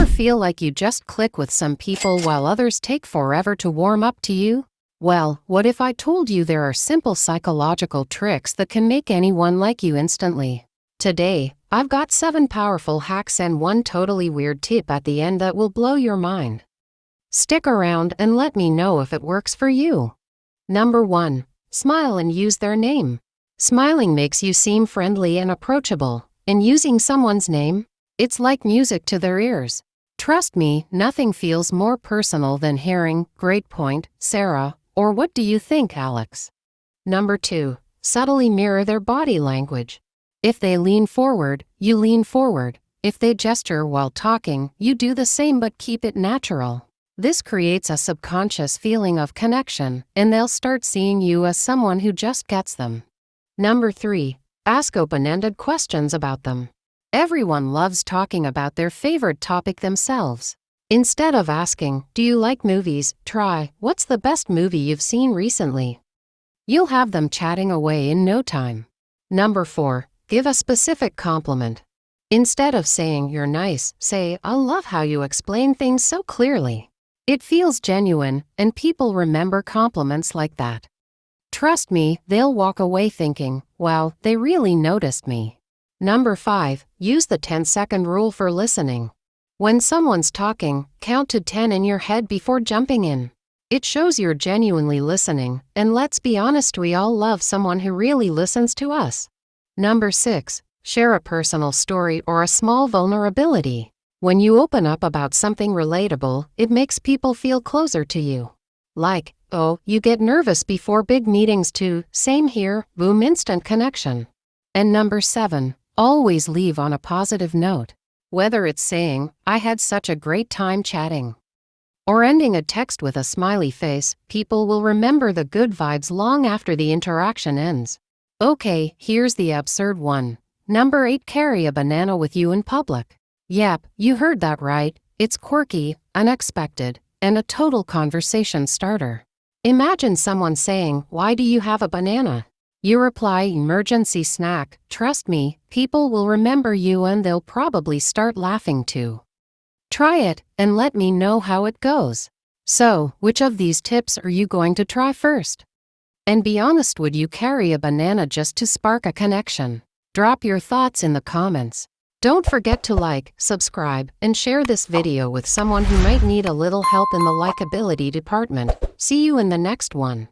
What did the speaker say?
Ever feel like you just click with some people while others take forever to warm up to you? Well, what if I told you there are simple psychological tricks that can make anyone like you instantly? Today, I've got 7 powerful hacks and one totally weird tip at the end that will blow your mind. Stick around and let me know if it works for you. Number 1. Smile and use their name. Smiling makes you seem friendly and approachable, and using someone's name, it's like music to their ears. Trust me, nothing feels more personal than hearing, "Great point, Sarah," or "What do you think, Alex?" Number 2. Subtly mirror their body language. If they lean forward, you lean forward. If they gesture while talking, you do the same but keep it natural. This creates a subconscious feeling of connection, and they'll start seeing you as someone who just gets them. Number 3. Ask open-ended questions about them. Everyone loves talking about their favorite topic themselves. Instead of asking, "Do you like movies?" try, "What's the best movie you've seen recently?" You'll have them chatting away in no time. Number 4. Give a specific compliment. Instead of saying, "You're nice," say, "I love how you explain things so clearly." It feels genuine, and people remember compliments like that. Trust me, they'll walk away thinking, "Wow, they really noticed me." Number 5. Use the 10-second rule for listening. When someone's talking, count to 10 in your head before jumping in. It shows you're genuinely listening, and let's be honest, we all love someone who really listens to us. Number 6. Share a personal story or a small vulnerability. When you open up about something relatable, it makes people feel closer to you. Like, "Oh, you get nervous before big meetings too." Same here, boom, instant connection. And number 7. Always leave on a positive note. Whether it's saying, "I had such a great time chatting," or ending a text with a smiley face, people will remember the good vibes long after the interaction ends. Okay, here's the absurd one. Number 8. Carry a banana with you in public. Yep, you heard that right. It's quirky, unexpected, and a total conversation starter. Imagine someone saying, "Why do you have a banana?" You reply, "Emergency snack." Trust me, people will remember you and they'll probably start laughing too. Try it, and let me know how it goes. So, which of these tips are you going to try first? And be honest, would you carry a banana just to spark a connection? Drop your thoughts in the comments. Don't forget to like, subscribe, and share this video with someone who might need a little help in the likability department. See you in the next one.